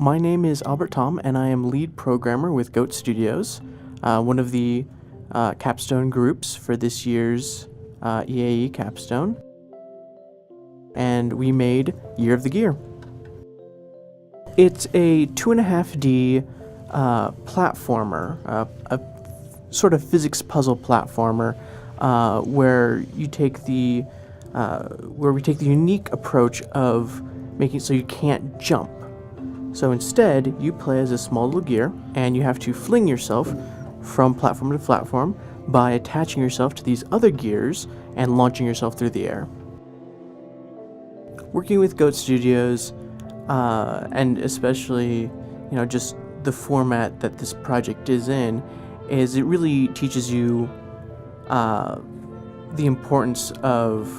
my name is Albert Tom, and I am lead programmer with Goat Studios, one of the capstone groups for this year's EAE Capstone. And we made Year of the Gear. It's a 2.5D platformer, a sort of physics puzzle platformer, where we take the unique approach of making it so you can't jump. So instead, you play as a small little gear, and you have to fling yourself from platform to platform by attaching yourself to these other gears and launching yourself through the air. Working with Goat Studios, and especially, just the format that this project is in, is it really teaches you the importance of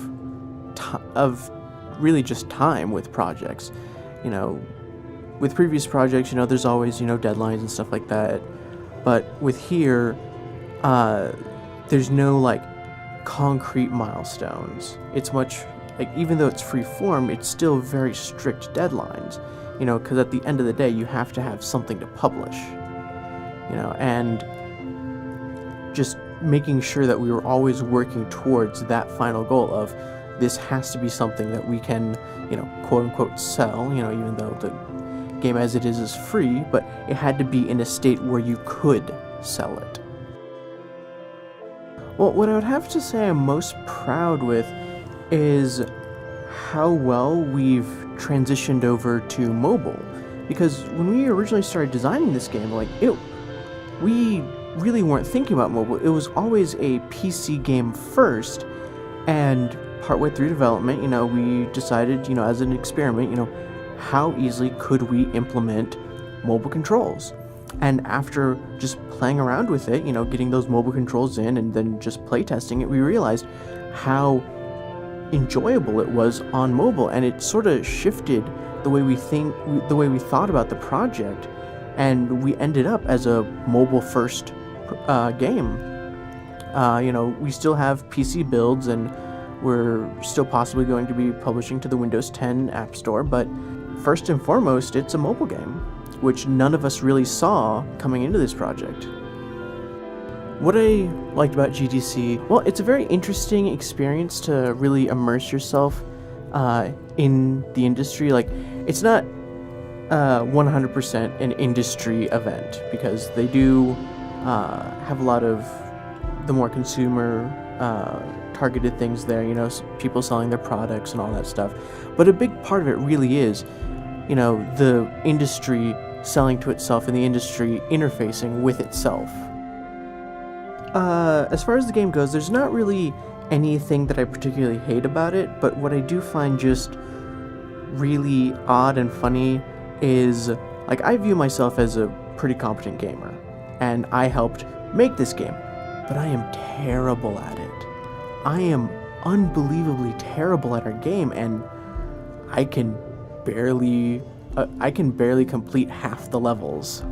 really just time with projects. With previous projects, there's always, deadlines and stuff like that. But with here, there's no, concrete milestones. It's much, even though it's free form, it's still very strict deadlines, because at the end of the day, you have to have something to publish, and just making sure that we were always working towards that final goal of this has to be something that we can, quote unquote sell, even though the game as it is free, but it had to be in a state where you could sell it. Well, what I would have to say I'm most proud with is how well we've transitioned over to mobile. Because when we originally started designing this game, we really weren't thinking about mobile. It was always a PC game first, and partway through development, we decided, as an experiment, how easily could we implement mobile controls? And after just playing around with it, getting those mobile controls in and then just playtesting it, we realized how enjoyable it was on mobile, and it sort of shifted the way we thought about the project, and we ended up as a mobile first game. We still have PC builds, and we're still possibly going to be publishing to the Windows 10 App Store, but first and foremost, it's a mobile game, which none of us really saw coming into this project. What I liked about GDC, well, it's a very interesting experience to really immerse yourself in the industry. It's not 100% an industry event, because they do have a lot of the more consumer targeted things there, people selling their products and all that stuff. But a big part of it really is, the industry selling to itself and the industry interfacing with itself. As far as the game goes, there's not really anything that I particularly hate about it, but what I do find just really odd and funny is, I view myself as a pretty competent gamer, and I helped make this game, but I am terrible at it. I am unbelievably terrible at our game, and I can barely complete half the levels.